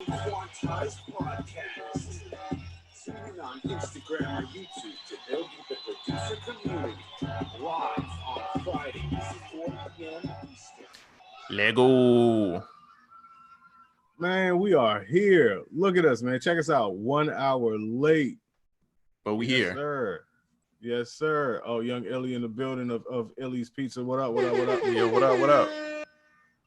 UnQuantized podcast. Tune in on Instagram or YouTube to build with the producer community. Live on Fridays, 4 p.m. Eastern. Lego. Man, we are here. Look at us, man. Check us out. 1 hour late. But we Yes, here. sir. Yes, sir. Oh, young Illy in the building of Illy's Pizza. What up? What up? What up? Yeah, what up? What up?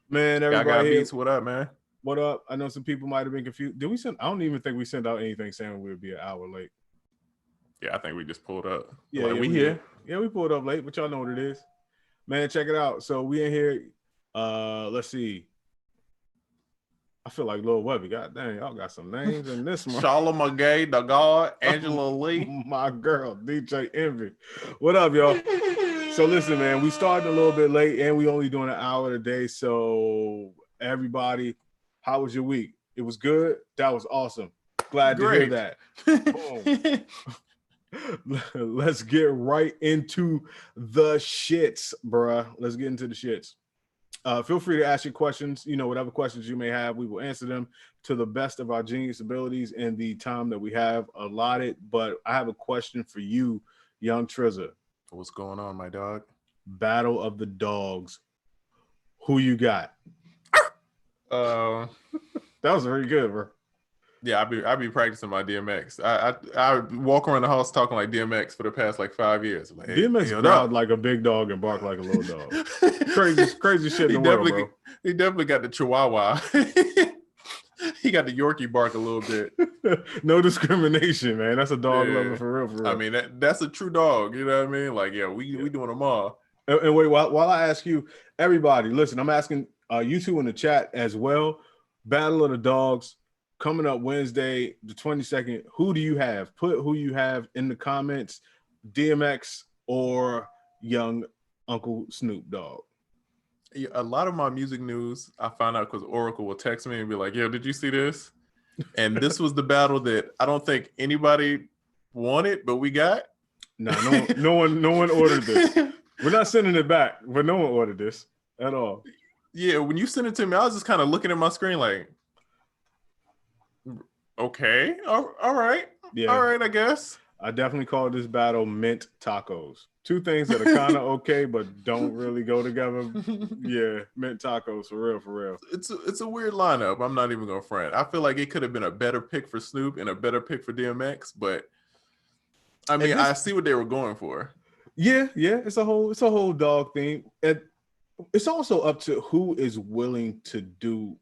Man, Gaga everybody here. Beats, what up, man? What up? I know some people might have been confused. Did we send? I don't even think we sent out anything saying we would be an hour late. Yeah, I think we just pulled up. Yeah, like, yeah, we here. Yeah, we pulled up late, but y'all know what it is. Man, check it out. So we in here. Let's see. I feel like Lil Webby. God dang, y'all got some names in this one. Charlotte McGay, the God, Angela Lee. My girl, DJ Envy. What up, y'all? So listen, man, we started a little bit late and we only doing an hour today. So everybody, how was your week? It was good. That was awesome. Glad to hear that. Boom. Let's get right into the shits, bruh. Let's get into the shits. Feel free to ask your questions. You know, whatever questions you may have, we will answer them to the best of our genius abilities in the time that we have allotted. But I have a question for you, young Triza. What's going on, my dog? Battle of the dogs. Who you got? That was very good, bro. Yeah, I be practicing my DMX. I walk around the house talking like DMX for the past like 5 years. Like, hey, DMX growled like a big dog and barked like a little dog. crazy shit in the world, bro. He definitely got the Chihuahua. He got the Yorkie bark a little bit. No discrimination, man. That's a dog lover for real, for real. I mean, that's a true dog. You know what I mean? Like, yeah, we doing them all. And wait, while I ask you, everybody, listen, I'm asking you two in the chat as well. Battle of the Dogs coming up Wednesday, the 22nd. Who do you have? Put who you have in the comments, DMX or young Uncle Snoop Dogg. A lot of my music news, I found out because Oracle will text me and be like, yo, did you see this? And this was the battle that I don't think anybody wanted, but we got. No one ordered this. We're not sending it back, but no one ordered this at all. Yeah, when you sent it to me, I was just kind of looking at my screen like, okay, all right. Yeah. All right, I guess. I definitely call this battle mint tacos. Two things that are kind of okay, but don't really go together. Yeah, mint tacos, for real, for real. It's a weird lineup. I'm not even gonna front. I feel like it could have been a better pick for Snoop and a better pick for DMX, but I mean, I see what they were going for. Yeah, it's a whole dog thing. And it's also up to who is willing to do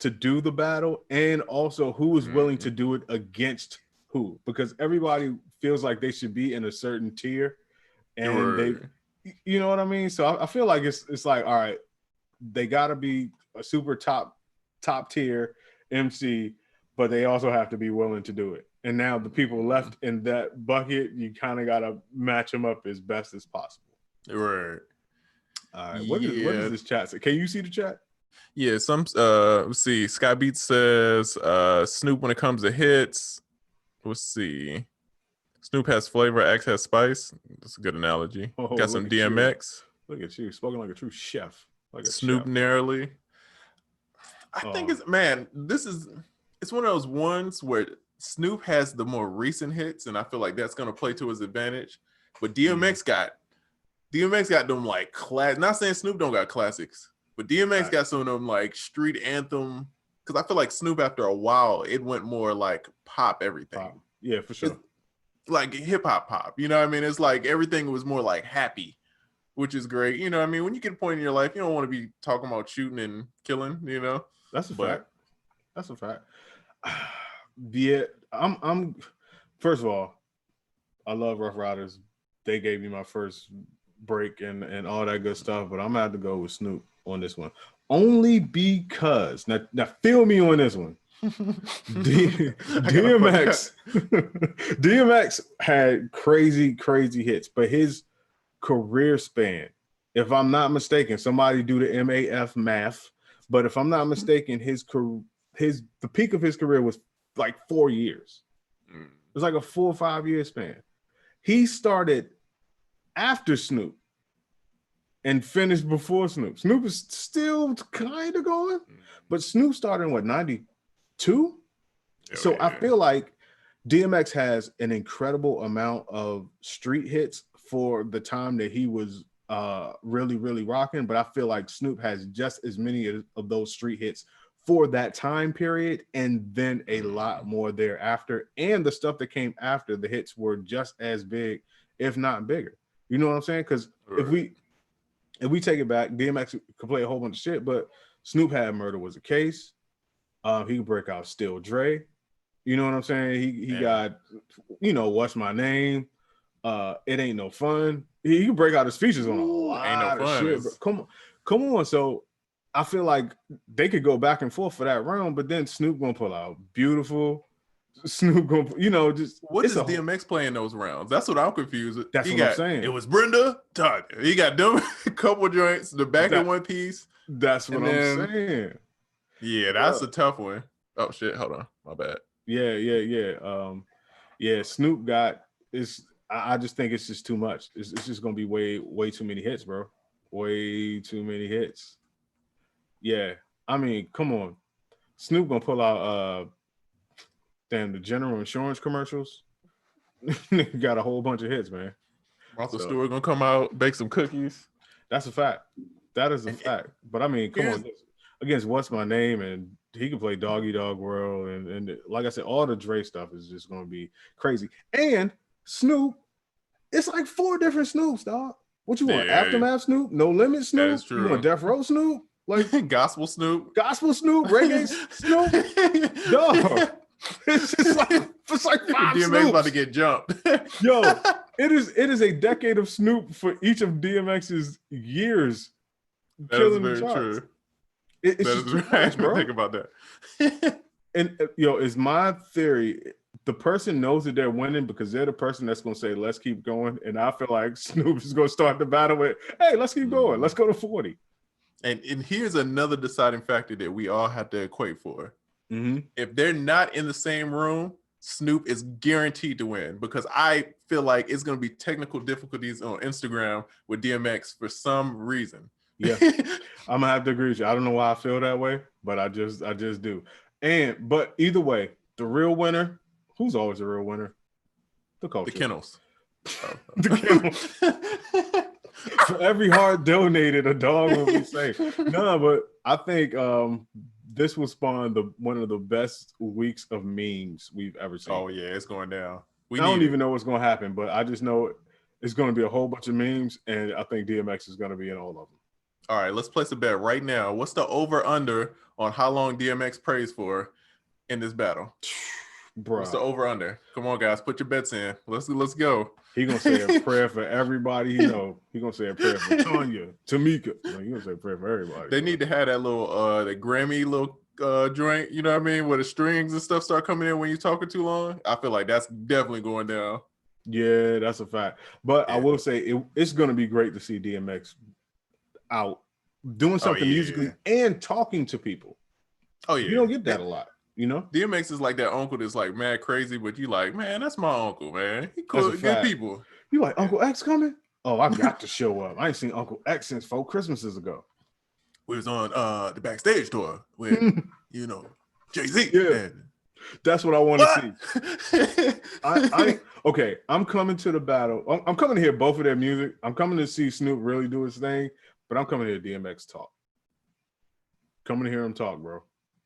the battle, and also who is willing to do it against who, because everybody feels like they should be in a certain tier, and they, you know what I mean? So I feel like it's like, all right, they gotta be a super top tier MC, but they also have to be willing to do it. And now the people left in that bucket, you kind of gotta match them up as best as possible. Right. All right. What is this chat say? Can you see the chat? Yeah, let's see. Sky Beats says Snoop when it comes to hits. Let's see. Snoop has flavor, X has spice. That's a good analogy. Got some DMX. Look at you, spoken like a true chef. Like a Snoop chef. narrowly. I think it's one of those ones where Snoop has the more recent hits, and I feel like that's gonna play to his advantage. But DMX got them like class. Not saying Snoop don't got classics, but DMX got some of them like street anthem. Because I feel like Snoop, after a while, it went more like pop everything. Pop. Yeah, for sure. It's like hip hop pop. You know what I mean? It's like everything was more like happy, which is great. You know what I mean? When you get a point in your life, you don't want to be talking about shooting and killing, you know? That's a fact. That's a fact. Yeah, I'm first of all, I love Rough Riders. They gave me my first break and all that good stuff, but I'm gonna have to go with Snoop on this one. Only because now feel me on this one. DMX had crazy hits, but his career span, if I'm not mistaken, somebody do the math, but if I'm not mistaken, the peak of his career was like 4 years. It was like a 4 or 5 year span. He started after Snoop and finished before Snoop. Snoop is still kind of going, but Snoop started in what, 92? So I feel like DMX has an incredible amount of street hits for the time that he was really, really rocking. But I feel like Snoop has just as many of those street hits for that time period, and then a lot more thereafter. And the stuff that came after the hits were just as big, if not bigger. You know what I'm saying? Because if we take it back, DMX could play a whole bunch of shit, but Snoop had Murder Was a Case. He could break out Still Dre. You know what I'm saying? He got, What's My Name? It Ain't No Fun. He can break out his features on a lot of shit. But come on. So I feel like they could go back and forth for that round, but then Snoop gonna pull out Beautiful. Snoop gonna, just what is DMX playing those rounds? That's what I'm confused with. That's what I'm saying. It was Brenda, Todd. He got them a couple joints, the back in one piece. That's what I'm saying. Yeah, that's a tough one. Oh shit, hold on, my bad. Yeah. Snoop got is. I just think it's just too much. It's just gonna be way too many hits, bro. Way too many hits. Yeah, I mean, come on. Snoop gonna pull out the General Insurance commercials. Got a whole bunch of hits, man. Martha Stewart gonna come out, bake some cookies. That's a fact. That is a fact. But I mean, come on, against What's My Name, and he can play Doggy Dog World, and like I said, all the Dre stuff is just gonna be crazy. And Snoop, it's like 4 different Snoops, dog. What you want? Aftermath Snoop, No Limit Snoop, that is true. You want Death Row Snoop? Like Gospel Snoop, reggae Snoop, dog. It's like 5 DMX Snoops. about to get jumped. Yo, it is a decade of Snoop for each of DMX's years. That is very true. It's just right, bro. Think about that. And it's my theory. The person knows that they're winning because they're the person that's going to say, let's keep going. And I feel like Snoop is going to start the battle with, hey, let's keep going. Let's go to 40. And here's another deciding factor that we all have to equate for. Mm-hmm. If they're not in the same room, Snoop is guaranteed to win, because I feel like it's going to be technical difficulties on Instagram with DMX for some reason. Yeah, I'm gonna have to agree with you. I don't know why I feel that way, but I just do. But either way, the real winner, who's always the real winner? The culture. The Kennels. The Kennels. For every heart donated, a dog will be safe. No, but I think this will spawn one of the best weeks of memes we've ever seen. Oh yeah, it's going down. I don't even know what's going to happen, but I just know it's going to be a whole bunch of memes, and I think DMX is going to be in all of them. All right, let's place a bet right now. What's the over/under on how long DMX prays for in this battle? Bro, what's the over/under? Come on, guys, put your bets in. Let's go. He gonna say a prayer for everybody. He gonna say a prayer for Tanya, Tamika. He gonna say a prayer for everybody. They need to have that little the Grammy little joint. You know what I mean? Where the strings and stuff start coming in when you're talking too long. I feel like that's definitely going down. Yeah, that's a fact. But I will say it's gonna be great to see DMX out doing something musically and talking to people. Oh yeah, you don't get that a lot. DMX is like that uncle that's like mad crazy, but you like, man, that's my uncle, man. He cool, good people. You like Uncle X coming? Oh, I got to show up. I ain't seen Uncle X since 4 Christmases ago. We was on the backstage tour with Jay-Z. Yeah, that's what I want to see. Okay, I'm coming to the battle. I'm coming to hear both of their music. I'm coming to see Snoop really do his thing, but I'm coming to hear DMX talk. Coming to hear him talk, bro.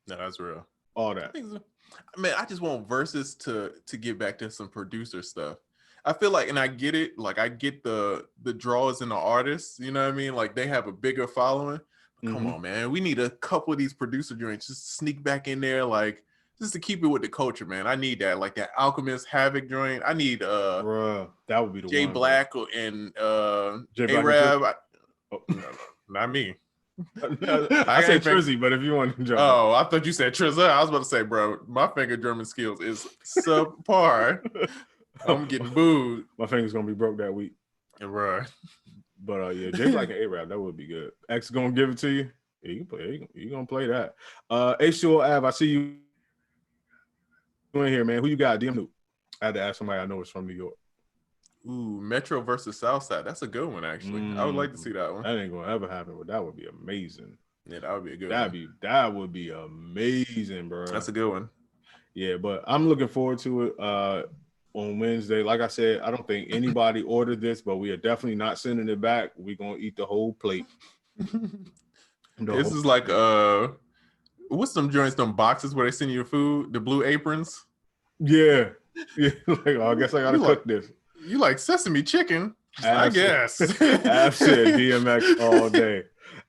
No, that's real. All that. I just want Versuz to get back to some producer stuff. I feel like, and I get it, like I get the draws and the artists, you know what I mean? Like they have a bigger following. Come on, man. We need a couple of these producer joints just sneak back in there, like just to keep it with the culture, man. I need that, like that Alchemist Havoc joint. I need bruh, that would be the Jay one, Black and A-Rab. No, not me. I said Trizzy, but if you want to jump. Oh, I thought you said Triza. I was about to say, bro, my finger drumming skills is subpar. I'm getting booed. My finger's gonna be broke that week. Right. But Jay Black and A-Rab, that would be good. X gonna give it to you. Yeah, you can play. You gonna play that. H2O Av, I see you in here, man. Who you got? DM Snoop. I had to ask somebody I know is from New York. Ooh, Metro versus Southside. That's a good one, actually. I would like to see that one. That ain't gonna ever happen, but that would be amazing. Yeah, that would be a good one. That would be amazing, bro. That's a good one. Yeah, but I'm looking forward to it on Wednesday. Like I said, I don't think anybody ordered this, but we are definitely not sending it back. We're gonna eat the whole plate. This is like what's some joints, them boxes where they send you your food, the blue aprons? Yeah. Like, oh, I guess I gotta cook this. You like sesame chicken? I guess. Av said DMX all day.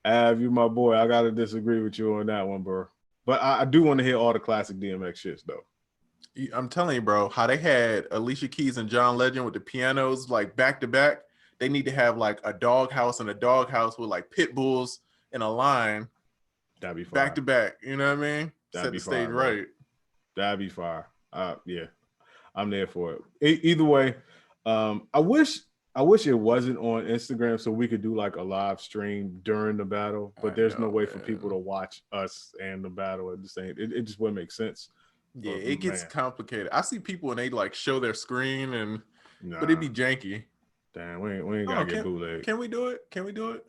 Av, you my boy. I gotta disagree with you on that one, bro. But I do want to hear all the classic DMX shits though. I'm telling you, bro, how they had Alicia Keys and John Legend with the pianos like back to back. They need to have like a doghouse and a doghouse with like pit bulls in a line. That'd be fire. Back to back. You know what I mean? Set the stage right. That'd be fire. Yeah, I'm there for it. Either way, I wish it wasn't on Instagram so we could do like a live stream during the battle, but there's no way for people to watch us and the battle at the same. It just wouldn't make sense. Yeah, it gets complicated. I see people and they like show their screen but it'd be janky. Damn, we ain't gotta get bootleg. Can we do it?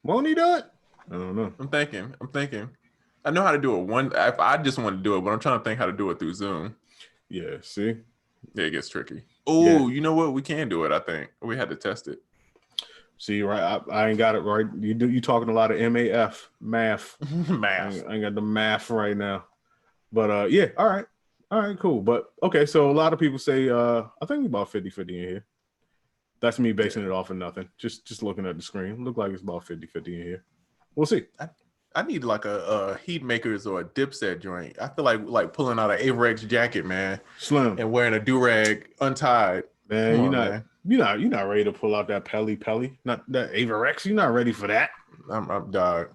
Won't he do it? I don't know. I'm thinking. I know how to do it. If I just want to do it, but I'm trying to think how to do it through Zoom. Yeah, see? Yeah, it gets tricky. Oh, You know what? We can do it, I think. We had to test it. See, right? I ain't got it right. You talking a lot of math. Math. I ain't got the math right now. But yeah, all right, cool. But okay, so a lot of people say I think about 50-50 in here. That's me basing it off of nothing. Just looking at the screen. Look like it's about 50-50 in here. We'll see. I need like a heat makers or a Dipset joint. I feel like pulling out an Averex jacket, man. Slim. And wearing a do-rag untied. Man, you're not ready to pull out that Pelly. Not that Averex. You're not ready for that. I'm dog.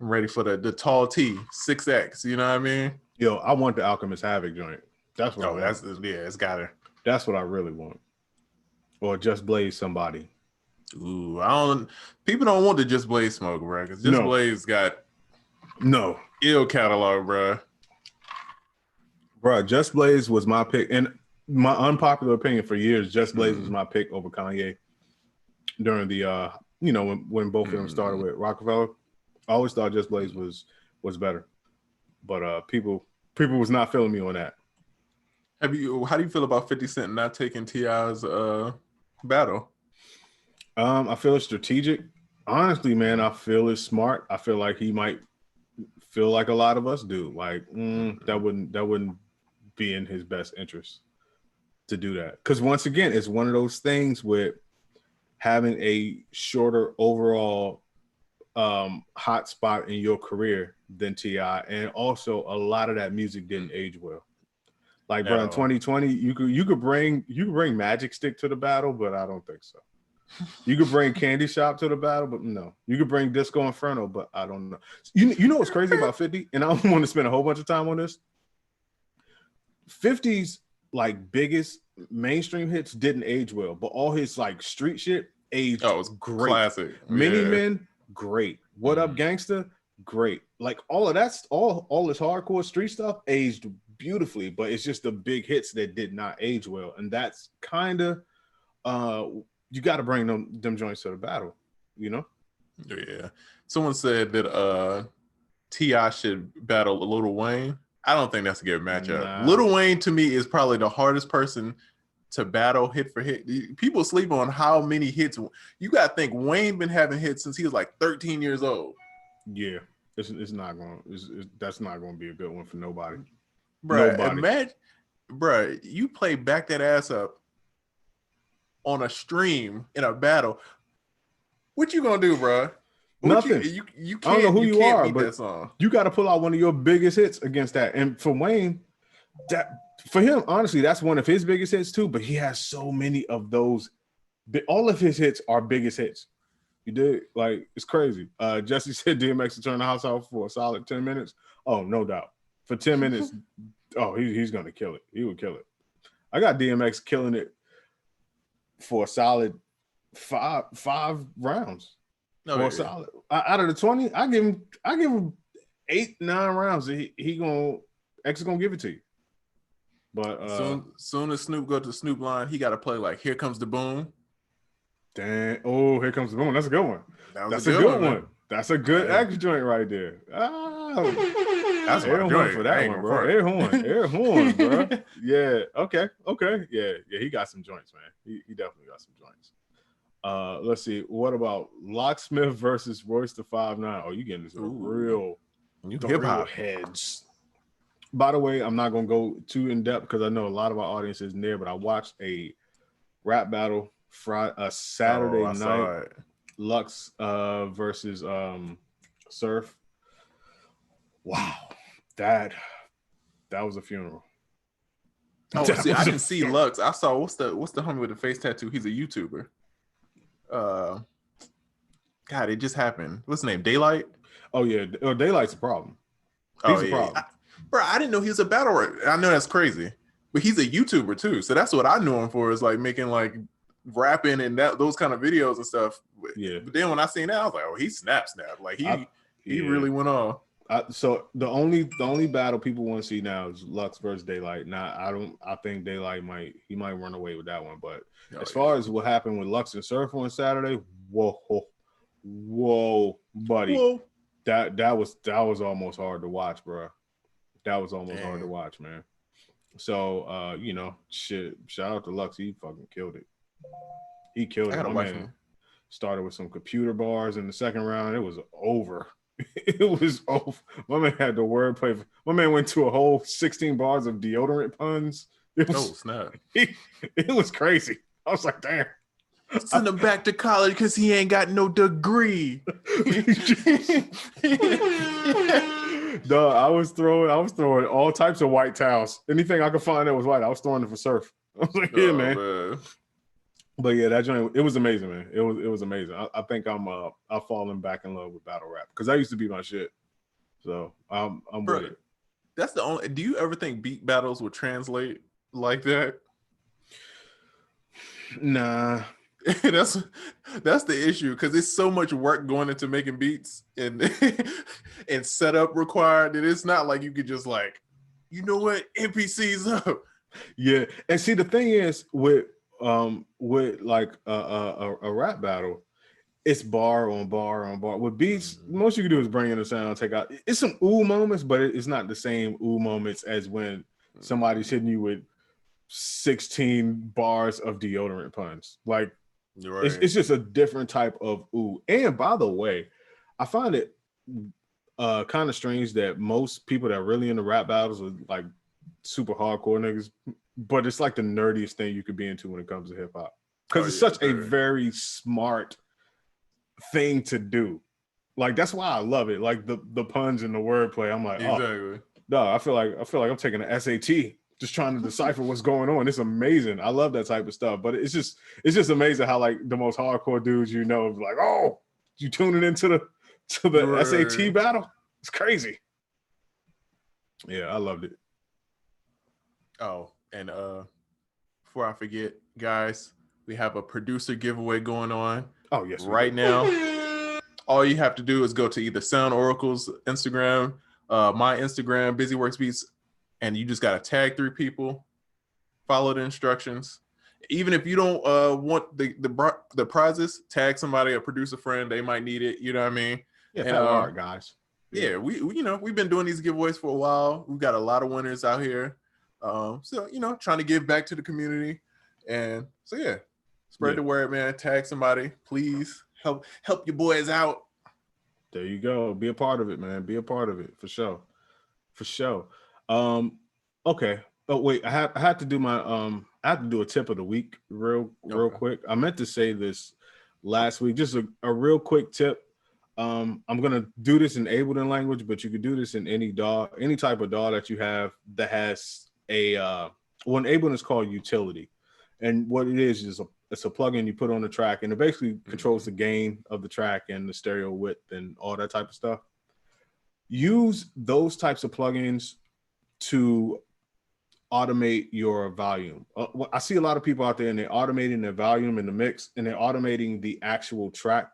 I'm ready for the tall T 6X. You know what I mean? Yo, I want the Alchemist Havoc joint. That's what I want. It's got it. That's what I really want. Or Just Blaze somebody. Ooh, people don't want the Just Blaze smoke, bro. Because Blaze got ill catalog, bro. Bro, Just Blaze was my pick. And my unpopular opinion for years, Just Blaze was my pick over Kanye during the when both of them started with Rockefeller. I always thought Just Blaze was better. But people was not feeling me on that. How do you feel about 50 Cent not taking T.I.'s battle? I feel it's strategic. Honestly, man, I feel it's smart. I feel like he might feel like a lot of us do. Like that wouldn't be in his best interest to do that. Because once again, it's one of those things with having a shorter overall hot spot in your career than T.I., and also a lot of that music didn't age well. Like, bro, in 2020, you could bring Magic Stick to the battle, but I don't think so. You could bring Candy Shop to the battle, but no. You could bring Disco Inferno, but I don't know. You know what's crazy about 50? And I don't want to spend a whole bunch of time on this. 50's like biggest mainstream hits didn't age well, but all his like street shit aged. Oh, it's great. Classic. Mini Men, great. What Up Gangsta, great. Like all of that's all this hardcore street stuff aged beautifully, but it's just the big hits that did not age well, and that's kind of you got to bring them joints to the battle, you know. Yeah, someone said that T.I. should battle Lil Wayne. I don't think that's a good matchup. Nah. Lil Wayne to me is probably the hardest person to battle hit for hit. People sleep on how many hits. You got to think Wayne been having hits since he was like 13 years old. Yeah, it's not going. That's not going to be a good one for nobody. Bruh, imagine, bruh, you play Back That Ass Up on a stream in a battle. What you gonna do, bruh? Nothing. You can't, I don't know who you are, beat but that song. You got to pull out one of your biggest hits against that. And for Wayne, for him, honestly, that's one of his biggest hits too. But he has so many of those. All of his hits are biggest hits. You did, like, it's crazy. Jesse said DMX to turn the house off for a solid 10 minutes. Oh, no doubt. For 10 minutes, he's going to kill it. He would kill it. I got DMX killing it for a solid five rounds. No, for a solid. Out of the 20, I give him 8-9 rounds. X is gonna give it to you. But soon as Snoop go to the Snoop line, he got to play like "Here Comes the Boom." Damn! Oh, Here Comes the Boom. That's a good one. That's a good one. That's a good X joint right there. Oh. That's Air my horn joint. for I that ain't one, gonna bro. front. Air horn, bro. Yeah. Okay. Yeah. He got some joints, man. He definitely got some joints. Let's see. What about Locksmith versus Royce the 5'9"? Oh, you getting into Ooh. New the hip real hop heads. By the way, I'm not gonna go too in depth because I know a lot of our audience isn't there, but I watched a rap battle Saturday I night. saw it. Lux versus Surf. Wow, that was a funeral. Oh, see, I didn't see Lux. I saw what's the homie with the face tattoo? He's a YouTuber. God, it just happened. What's his name? Daylight? Oh yeah, Daylight's a problem. He's a problem. Bro, I didn't know he was a battle rapper. I know that's crazy, but he's a YouTuber too. So that's what I knew him for, is like making like rapping and those kind of videos and stuff. Yeah. But then when I seen that, I was like, oh, he snap. Like he really went on. So the only battle people want to see now is Lux versus Daylight. Now I think Daylight might run away with that one. But as far as what happened with Lux and Surf on Saturday, whoa, buddy, whoa. That was almost hard to watch, bro. That was almost hard to watch, man. So shit. Shout out to Lux, he fucking killed it. He killed it. My man started with some computer bars in the second round. It was over. It was over. My man had the wordplay. My man went to a whole 16 bars of deodorant puns. Snap! It was crazy. I was like, damn. Send him back to college because he ain't got no degree. Duh, I was throwing all types of white towels. Anything I could find that was white, I was throwing it for Surf. I was like, yeah, man. But yeah, that joint, it was amazing, man. It was amazing. I think I've fallen back in love with battle rap because that used to be my shit. So I'm with it. That's the only. Do you ever think beat battles would translate like that? Nah. That's the issue, because it's so much work going into making beats and and setup required that it's not like you could just like, you know what, NPC's up. Yeah, and see the thing is with like a rap battle, it's bar on bar on bar. With beats, most you can do is bring in the sound, take out. It's some ooh moments, but it's not the same ooh moments as when somebody's hitting you with 16 bars of deodorant puns. Like, right. It's just a different type of ooh. And by the way, I find it kind of strange that most people that are really into rap battles are like super hardcore niggas, but it's like the nerdiest thing you could be into when it comes to hip hop, because it's such a very smart thing to do. Like, that's why I love it. Like the puns and the wordplay. I'm like, exactly. No, I feel like I'm taking an SAT just trying to decipher what's going on. It's amazing. I love that type of stuff. But it's just amazing how like the most hardcore dudes, like, oh, you tuning into the right. SAT battle? It's crazy. Yeah, I loved it. Oh, and before I forget, guys, we have a producer giveaway going on. Oh, yes. Right now. All you have to do is go to either SoundOracle's Instagram, my Instagram, BusyWorks Beats, and you just got to tag 3 people, follow the instructions. Even if you don't want the prizes, tag somebody, a producer friend. They might need it. You know what I mean? Yeah, and, all right, guys. Yeah, we we've been doing these giveaways for a while. We've got a lot of winners out here. So trying to give back to the community, and so yeah, spread the word, man. Tag somebody, please. Help your boys out. There you go. Be a part of it, man. Be a part of it, for sure. Okay. Oh wait, I had to do my I have to do a tip of the week real quick. I meant to say this last week. Just a real quick tip. I'm gonna do this in Ableton language, but you could do this in any DAW, any type of DAW that you have that has a one. Ableton is called utility, and what it is it's a plugin you put on the track, and it basically controls the gain of the track and the stereo width and all that type of stuff. Use those types of plugins to automate your volume. I see a lot of people out there and they're automating their volume in the mix, and they're automating the actual track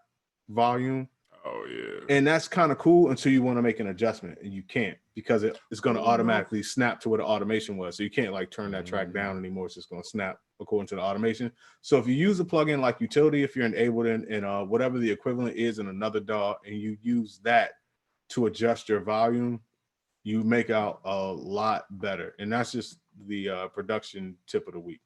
volume. Oh yeah. And that's kind of cool until you want to make an adjustment, and you can't, because it's going to automatically snap to what the automation was. So you can't like turn that track down anymore. It's just going to snap according to the automation. So if you use a plugin like utility, if you're in Ableton and whatever the equivalent is in another DAW, and you use that to adjust your volume, you make out a lot better. And that's just the production tip of the week.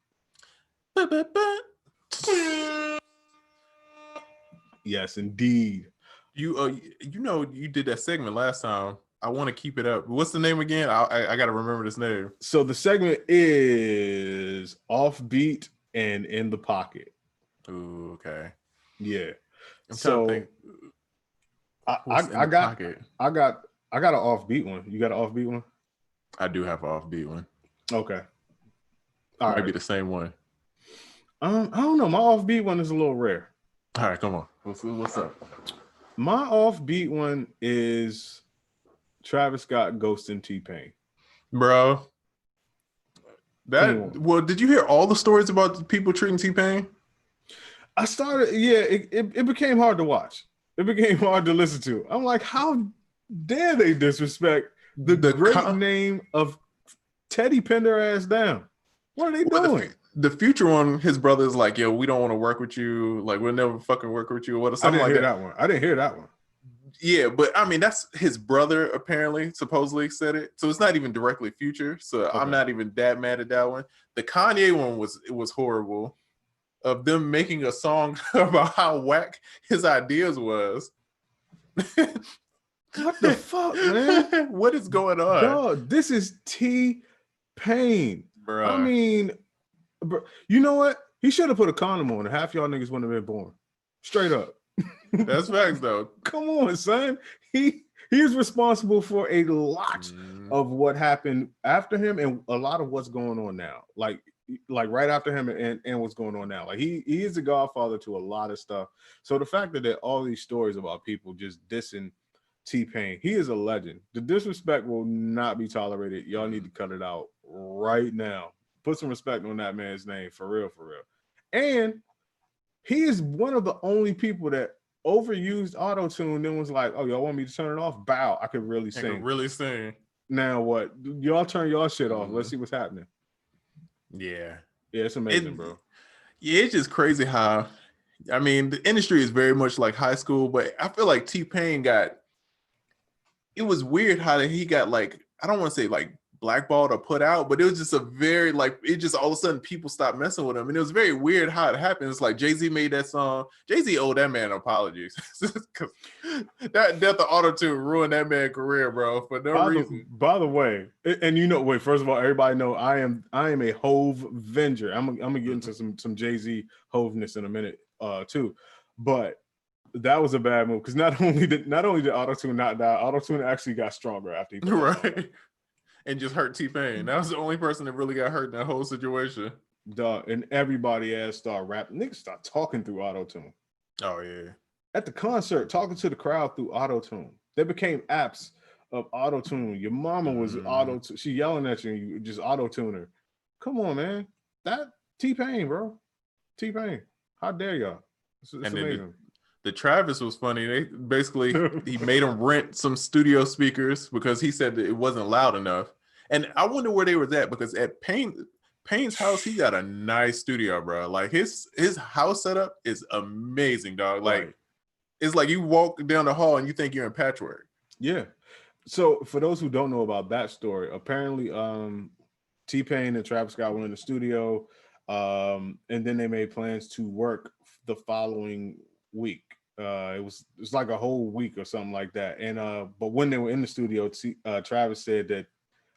Yes, indeed. You you did that segment last time. I want to keep it up. What's the name again? I got to remember this name. So the segment is Offbeat and In the Pocket. Ooh, okay. Yeah. I'm trying to think. I got an offbeat one. You got an offbeat one? I do have an offbeat one. Okay. Might be the same one. I don't know. My offbeat one is a little rare. All right, come on. What's up? My offbeat one is Travis Scott ghosting T-Pain. Bro. Well, did you hear all the stories about people treating T-Pain? I started, it became hard to watch. It became hard to listen to. I'm like, how dare they disrespect the great name of Teddy Pender ass down? What are they doing? The Future one, his brother is like, yo, we don't want to work with you. Like, we'll never fucking work with you. What? Something like that. I didn't hear that one. Yeah, but I mean, that's his brother apparently, supposedly said it. So it's not even directly Future. So okay. I'm not even that mad at that one. The Kanye one was horrible. Of them making a song about how whack his ideas was. What the fuck, man? What is going on? Dog, this is T-Pain. Bruh. I mean, you know what? He should have put a condom on, and half y'all niggas wouldn't have been born. Straight up. That's facts, though. Come on, son. He is responsible for a lot of what happened after him and a lot of what's going on now. Like right after him and what's going on now. Like he is the godfather to a lot of stuff. So the fact that there are all these stories about people just dissing T-Pain, he is a legend. The disrespect will not be tolerated. Y'all need to cut it out right now. Put some respect on that man's name, for real, for real. And he is one of the only people that overused Autotune, then was like, oh, y'all want me to turn it off? Bow, I could really sing. Now what? Y'all turn y'all shit off. Let's see what's happening. Yeah, it's amazing, bro. Yeah, it's just crazy how, I mean, the industry is very much like high school, but I feel like T-Pain it was weird how he got, like, I don't want to say like blackballed or put out, but it was just it just all of a sudden people stopped messing with him. And it was very weird how it happened. It's like Jay-Z made that song. Jay-Z owed that man apologies. Because that death of Autotune ruined that man's career, bro, for no reason. By the way, and first of all, everybody know I am a Hove venger. I'm gonna get into some Jay-Z Hoveness in a minute too. But that was a bad move because not only did Autotune not die, Autotune actually got stronger after he put right. And just hurt T-Pain. That was the only person that really got hurt in that whole situation. Dog, and everybody else started rapping. Niggas start talking through Autotune. Oh, yeah. At the concert, talking to the crowd through Autotune. They became apps of Autotune. Your mama was Autotune. She yelling at you and you just Autotuner. Come on, man. That T-Pain, bro. T-Pain. How dare y'all? It's amazing. The Travis was funny. They basically he made him rent some studio speakers because he said that it wasn't loud enough. And I wonder where they were at because at Payne's house, he got a nice studio, bro. Like his house setup is amazing, dog. Like it's like you walk down the hall and you think you're in Patchwork. Yeah. So for those who don't know about that story, apparently T-Pain and Travis Scott went in the studio, and then they made plans to work the following week. It was like a whole week or something like that. And but when they were in the studio, Travis said that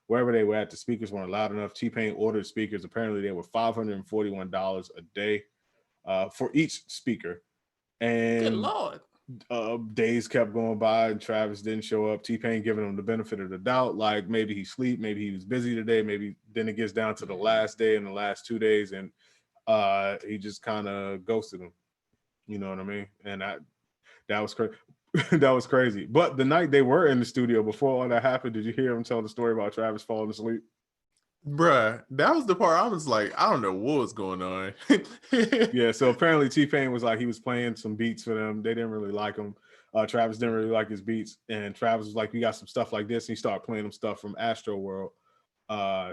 wherever they were at, the speakers weren't loud enough. T-Pain ordered speakers. Apparently, they were $541 a day for each speaker. And good Lord. Days kept going by and Travis didn't show up. T-Pain giving him the benefit of the doubt, like maybe he sleep, maybe he was busy today, maybe then it gets down to the last day and the last 2 days, and he just kind of ghosted him. You know what I mean? And that was crazy. That was crazy. But the night they were in the studio, before all that happened, did you hear him tell the story about Travis falling asleep? Bruh, that was the part I was like, I don't know what was going on. Yeah, so apparently T-Pain was like, he was playing some beats for them. They didn't really like him. Travis didn't really like his beats. And Travis was like, we got some stuff like this. And he started playing them stuff from Astro World.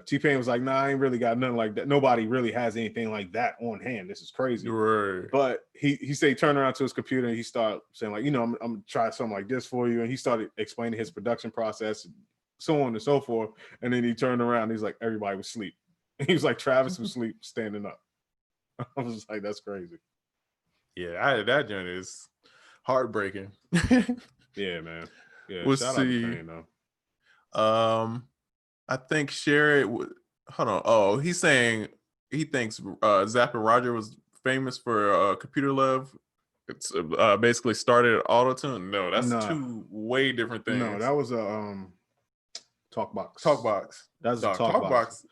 T-Pain was like, nah, I ain't really got nothing like that. Nobody really has anything like that on hand. This is crazy. Right. But he said he turned around to his computer and he started saying like, I'm gonna try something like this for you. And he started explaining his production process. so on and so forth. And then he turned around, he's like, everybody was asleep. He was like, Travis was asleep, standing up. I was just like, that's crazy. Yeah, that joint is heartbreaking. Yeah, man. Yeah, We'll shout see. out to Kane, though. I think Sherry. Hold on. Oh, he's saying he thinks Zapp and Roger was famous for Computer Love. It's basically started at Autotune. No, that's two way different things. No, that was a TalkBox. TalkBox. That's a TalkBox.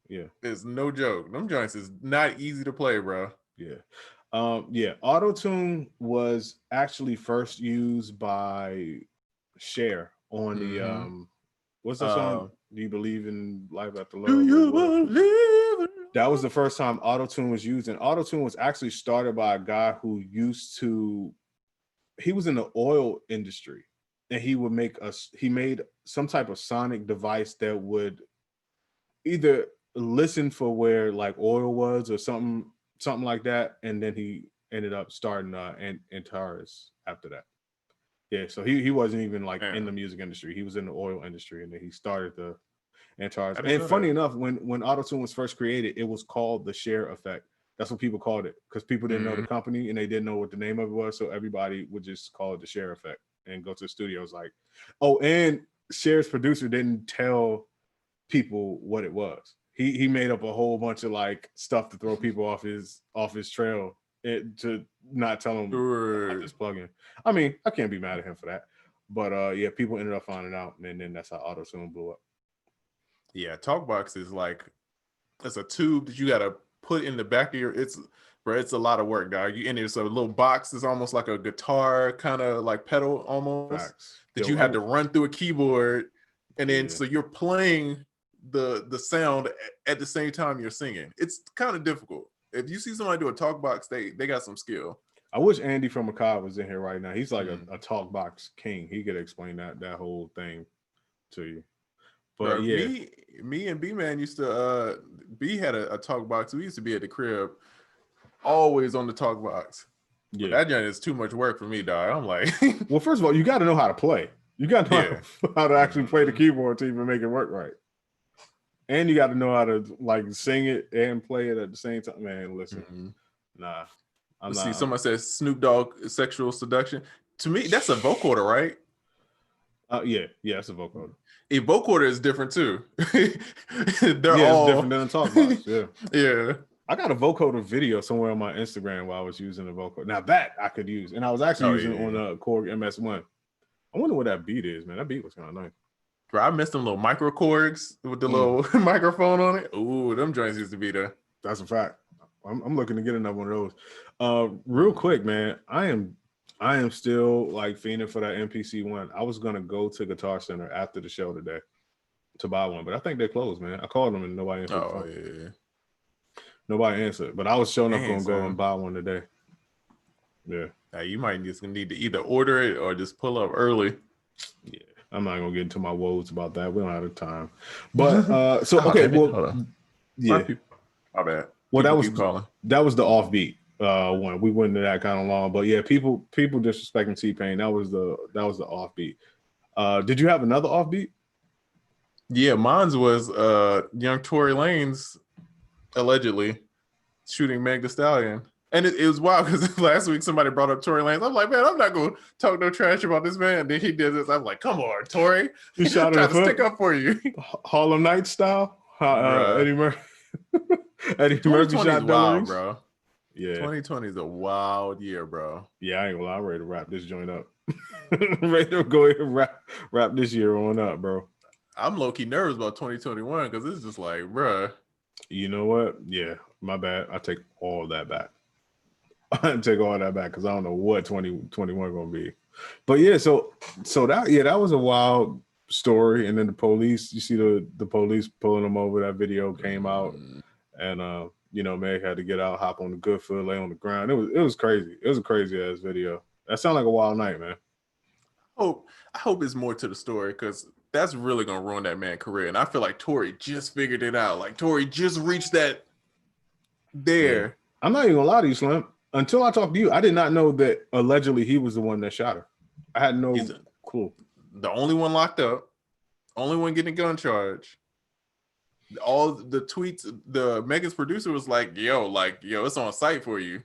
Yeah, is no joke. Them joints is not easy to play, bro. Yeah. Autotune was actually first used by Cher on the what's that song? Do you believe in life after love? Do you believe? That was the first time Autotune was used, and Autotune was actually started by a guy who he was in the oil industry, and he made some type of sonic device that would either listen for where like oil was or something like that, and then he ended up starting Antares after that. Yeah, so he wasn't even like in the music industry. He was in the oil industry, and then he started the Antares. And funny enough, when Autotune was first created, it was called the Cher effect. That's what people called it, because people didn't know the company and they didn't know what the name of it was, so everybody would just call it the Cher effect and go to the studios like, oh, and Cher's producer didn't tell people what it was. He made up a whole bunch of like stuff to throw people off his trail to not tell them about this plugin. I mean, I can't be mad at him for that. But yeah, people ended up finding out, and then that's how Autotune blew up. Yeah, TalkBox is like, it's a tube that you gotta put in the back of your. It's a lot of work, dog. And it's a little box. It's almost like a guitar kind of like pedal almost. Facts. That you had to run through a keyboard, and then so you're playing the sound at the same time you're singing. It's kind of difficult. If you see somebody do a TalkBox, they got some skill. I wish Andy from Macabre was in here right now. He's like a TalkBox king. He could explain that whole thing to you. But bro, yeah, me and B-Man used to B had a TalkBox. We used to be at the crib always on the TalkBox. Yeah, but that joint is too much work for me, dog. I'm like, well, first of all, you got to know how to play. You got to know how to actually play the keyboard to even make it work right. And you got to know how to like sing it and play it at the same time. Man, listen, nah. Let's see, someone says Snoop Dogg sexual seduction. To me, that's a vocoder, right? Yeah, that's a vocoder. A vocoder is different too. They're all different than a TalkBox. Yeah, yeah. I got a vocoder video somewhere on my Instagram while I was using the vocoder. Now that I could use, and I was actually using it on a Korg MS1. I wonder what that beat is, man. That beat was kind of nice. Bro, I missed them little micro Korgs with the little microphone on it. Ooh, them joints used to be there. That's a fact. I'm looking to get another one of those. Real quick, man. I am still like fiending for that MPC one. I was gonna go to Guitar Center after the show today to buy one, but I think they're closed, man. I called them and nobody answered. Oh yeah. Nobody answered, but I was showing up gonna go and buy one today. Yeah. Now you might just need to either order it or just pull up early. Yeah. I'm not gonna get into my woes about that. We don't have the time. But so okay, well, yeah. My bad. Well, that was the offbeat one. We went into that kind of long, but yeah, people disrespecting T-Pain. That was the offbeat. Did you have another offbeat? Yeah, mine's was young Tory Lanez allegedly shooting Meg Thee Stallion. And it was wild because last week somebody brought up Tory Lanez. I'm like, man, I'm not going to talk no trash about this man. And then he did this. I'm like, come on, Tory. He shot trying to stick up for you. Harlem Night style. Eddie Murphy. Eddie Murphy shot wild, bro. Yeah. 2020 is a wild year, bro. Yeah, I ain't gonna lie. I'm ready to wrap this joint up. Ready to go ahead and wrap this year on up, bro. I'm low-key nervous about 2021 because it's just like, bro. You know what? Yeah, my bad. I take all that back. I take all that back because I don't know what 2021 gonna be. But yeah, so that was a wild story. And then the police, you see the police pulling them over. That video came out, and Meg had to get out, hop on the good foot, lay on the ground. It was crazy. It was a crazy ass video. That sounded like a wild night, man. I hope it's more to the story because that's really gonna ruin that man's career. And I feel like Tory just figured it out. Like Tory just reached that there. Yeah. I'm not even gonna lie to you, Slim. Until I talked to you, I did not know that allegedly he was the one that shot her. I had no clue. The only one locked up. Only one getting a gun charge. All the tweets, the Megan's producer was like, yo, it's on site for you.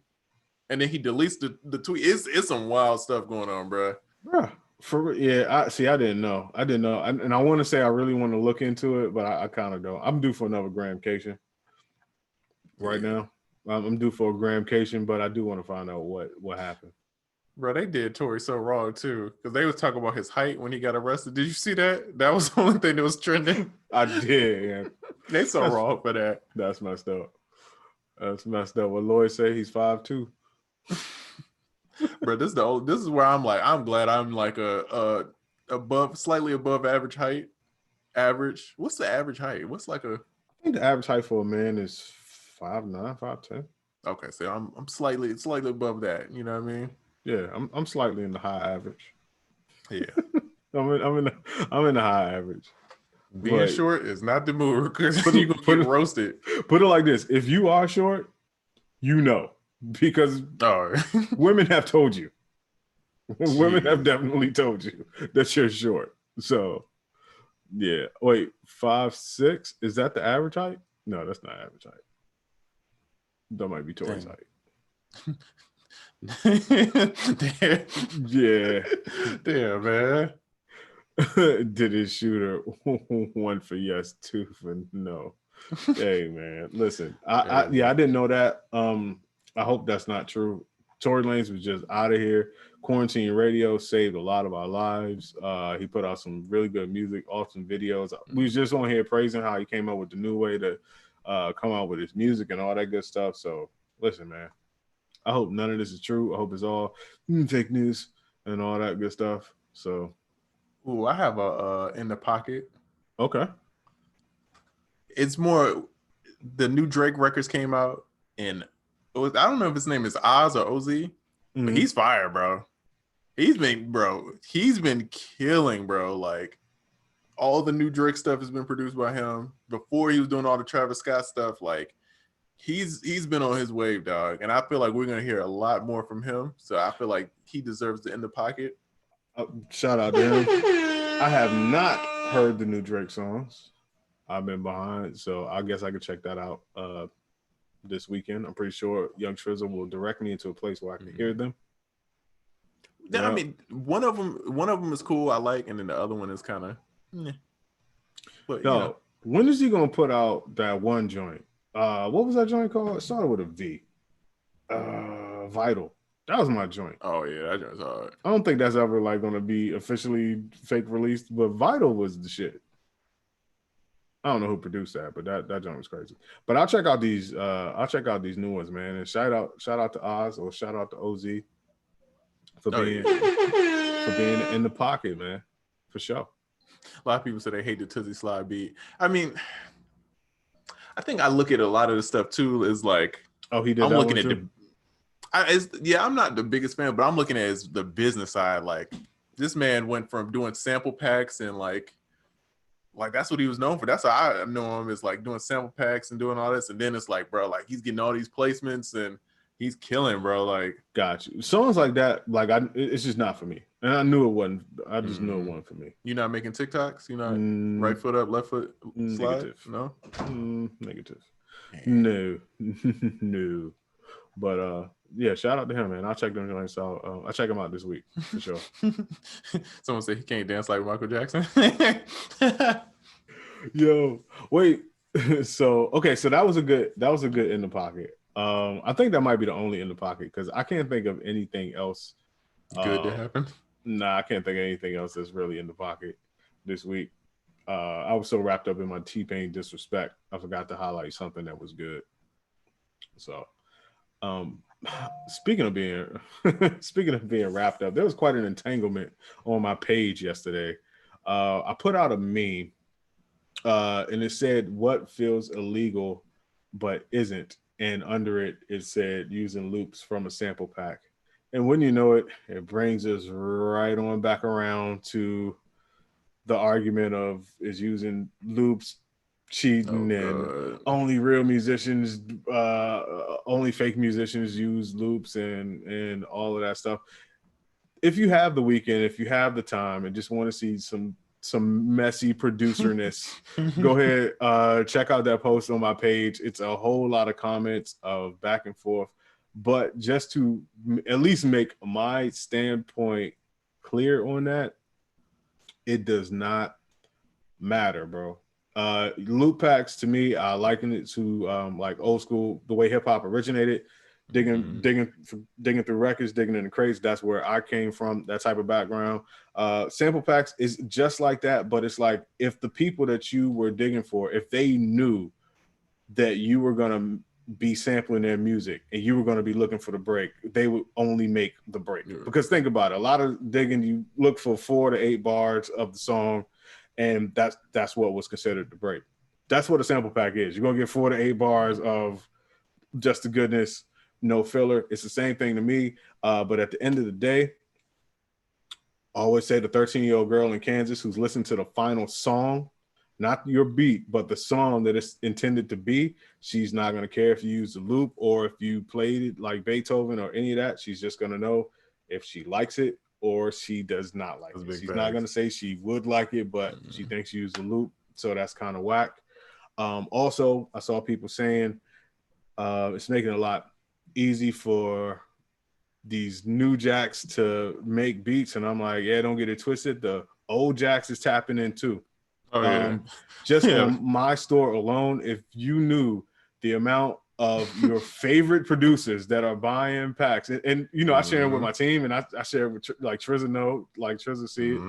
And then he deletes the tweet. It's some wild stuff going on, bro. Bruh, I didn't know. And I want to say I really want to look into it, but I kind of don't. I'm due for another Grahamcation right now. I'm due for a Grahamcation, but I do want to find out what happened. Bro, they did Tory so wrong too, because they was talking about his height when he got arrested. Did you see that? That was the only thing that was trending. I did. Yeah. They so wrong for that. That's messed up. That's messed up. What Lloyd say? He's 5'2". Bro, this is where I'm like, I'm glad I'm like slightly above average height. Average. What's the average height? What's like a? I think the average height for a man is 5'9", 5'10". Okay, so I'm slightly above that. You know what I mean? Yeah, I'm slightly in the high average. Yeah, I'm in the high average. Being short is not the move because you're gonna get roasted. Put it like this: if you are short, you know, because women have told you. Women have definitely told you that you're short. So, yeah. Wait, 5'6"? Is that the average height? No, that's not average height. That might be Tori's height. Damn. Yeah. Damn, man. Did his shooter 1 for yes, 2 for no? Hey, man, listen. I didn't know that. I hope that's not true. Tory Lanez was just out of here. Quarantine Radio saved a lot of our lives. He put out some really good music, awesome videos. We was just on here praising how he came up with the new way to come out with his music and all that good stuff. So listen, man, I hope none of this is true. I hope it's all fake news and all that good stuff. So, ooh, I have a in the pocket. Okay. It's more, the new Drake records came out, and I don't know if his name is Oz or OZ, but he's fire, bro. He's been killing, bro. Like, all the new Drake stuff has been produced by him. Before he was doing all the Travis Scott stuff, like, he's been on his wave, dog. And I feel like we're gonna hear a lot more from him. So I feel like he deserves the in the pocket. Shout out to him. I have not heard the new Drake songs. I've been behind, so I guess I could check that out this weekend. I'm pretty sure Young Triza will direct me into a place where I can hear them. Yeah, I mean, one of them is cool, I like, and then the other one is kind of. But no, when is he gonna put out that one joint? What was that joint called? It started with a V. Vital. That was my joint. Oh yeah, that joint's hard. I don't think that's ever like gonna be officially fake released, but Vital was the shit. I don't know who produced that, but that joint was crazy. But I'll check out these new ones, man. And shout out to Oz or shout out to OZ for being in the pocket, man. For sure. A lot of people say they hate the Tizzy Slide beat. I mean, I think I look at a lot of the stuff too is like, he did. I'm looking at I'm not the biggest fan, but I'm looking at the business side. Like, this man went from doing sample packs and like that's what he was known for. That's how I know him, is like doing sample packs and doing all this. And then it's like, bro, like he's getting all these placements and he's killing, bro. Like, got you. Songs like that, like it's just not for me. And I knew it wasn't. I just knew it wasn't for me. You're not making TikToks? You're not right foot up, left foot slide? Negative. No? Negative. No. No. But yeah, shout out to him, man. I'll check them joints out. I'll check him out this week for sure. Someone said he can't dance like Michael Jackson. Yo, wait. So that was a good in the pocket. I think that might be the only in the pocket because I can't think of anything else good to happen. Nah, I can't think of anything else that's really in the pocket this week. I was so wrapped up in my T-Pain disrespect, I forgot to highlight something that was good. So, speaking of being wrapped up, there was quite an entanglement on my page yesterday. I put out a meme, and it said, "What feels illegal but isn't?" And under it, it said, "Using loops from a sample pack." And when you know it, it brings us right on back around to the argument of is using loops cheating and only real musicians, only fake musicians use loops and all of that stuff. If you have the weekend, if you have the time and just want to see some some messy producerness, go ahead, check out that post on my page. It's a whole lot of comments of back and forth. But just to at least make my standpoint clear on that, it does not matter, bro. Loop packs, to me, I liken it to like old school, the way hip hop originated. Digging through records, digging in the crates. That's where I came from, that type of background. Sample packs is just like that, but it's like if the people that you were digging for, if they knew that you were going to be sampling their music and you were going to be looking for the break, they would only make the break. Yeah. Because think about it, a lot of digging, you look for 4 to 8 bars of the song, and that's what was considered the break. That's what a sample pack is. You're going to get 4 to 8 bars of just the goodness, no filler. It's the same thing to me. But at the end of the day, I always say the 13-year-old girl in Kansas who's listened to the final song, not your beat, but the song that it's intended to be, she's not going to care if you use the loop or if you played it like Beethoven or any of that. She's just going to know if she likes it or she does not like it. She's not going to say she would like it, but she thinks you use the loop. So that's kind of whack. Also, I saw people saying it's making it a lot easy for these new jacks to make beats, and I'm like, yeah, don't get it twisted. The old jacks is tapping in too. Oh yeah. Just on my store alone, if you knew the amount of your favorite producers that are buying packs, and you know, I share it with my team, and I share it with like Triza like Triza see it,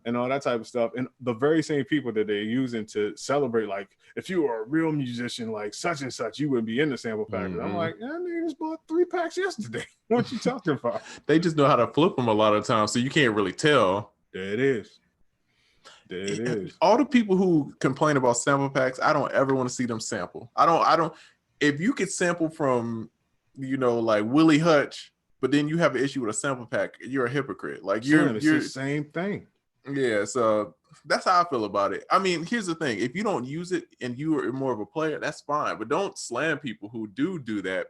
and all that type of stuff, and the very same people that they're using to celebrate, like if you were a real musician like such and such, you wouldn't be in the sample pack. I'm like, I just bought 3 packs yesterday. What you talking about? They just know how to flip them a lot of times, so you can't really tell. There it is. There it is. All the people who complain about sample packs, I don't ever want to see them sample. I don't. If you could sample from, you know, like Willie Hutch, but then you have an issue with a sample pack, you're a hypocrite. Like you're the same thing. Yeah, so that's how I feel about it. I mean, here's the thing: if you don't use it and you are more of a player, that's fine. But don't slam people who do that,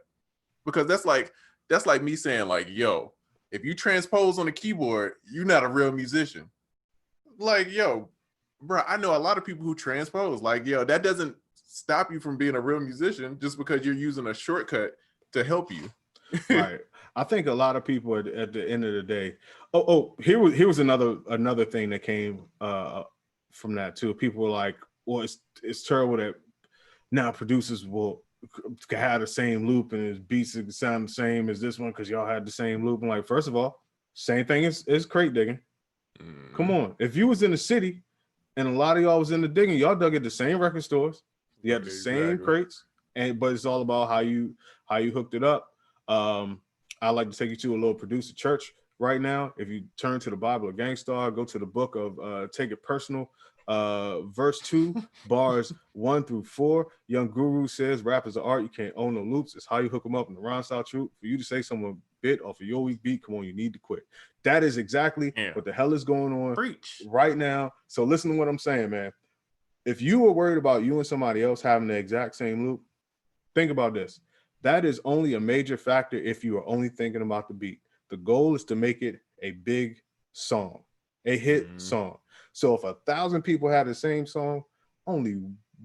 because that's like me saying like, yo, if you transpose on the keyboard, you're not a real musician. Like, yo, bro, I know a lot of people who transpose. Like, yo, that doesn't stop you from being a real musician just because you're using a shortcut to help you. Right. I think a lot of people at the end of the day. Here was another thing that came from that too. People were like, well, it's terrible that now producers will have the same loop and his beats sound the same as this one because y'all had the same loop. And like, first of all, same thing is crate digging. Come on. If you was in the city and a lot of y'all was in the digging, y'all dug at the same record stores. You had the same crates, but it's all about how you hooked it up. I like to take you to a little producer church right now. If you turn to the Bible of Gangstar, go to the book of Take It Personal, verse 2, bars 1 through 4. Young Guru says, rap is an art. You can't own no loops. It's how you hook them up in the rhyme style truth. For you to say someone bit off of your weak beat, come on, you need to quit. That is exactly what the hell is going on right now. So listen to what I'm saying, man. If you were worried about you and somebody else having the exact same loop, think about this. That is only a major factor if you are only thinking about the beat. The goal is to make it a big song, a hit song. So if 1,000 people have the same song, only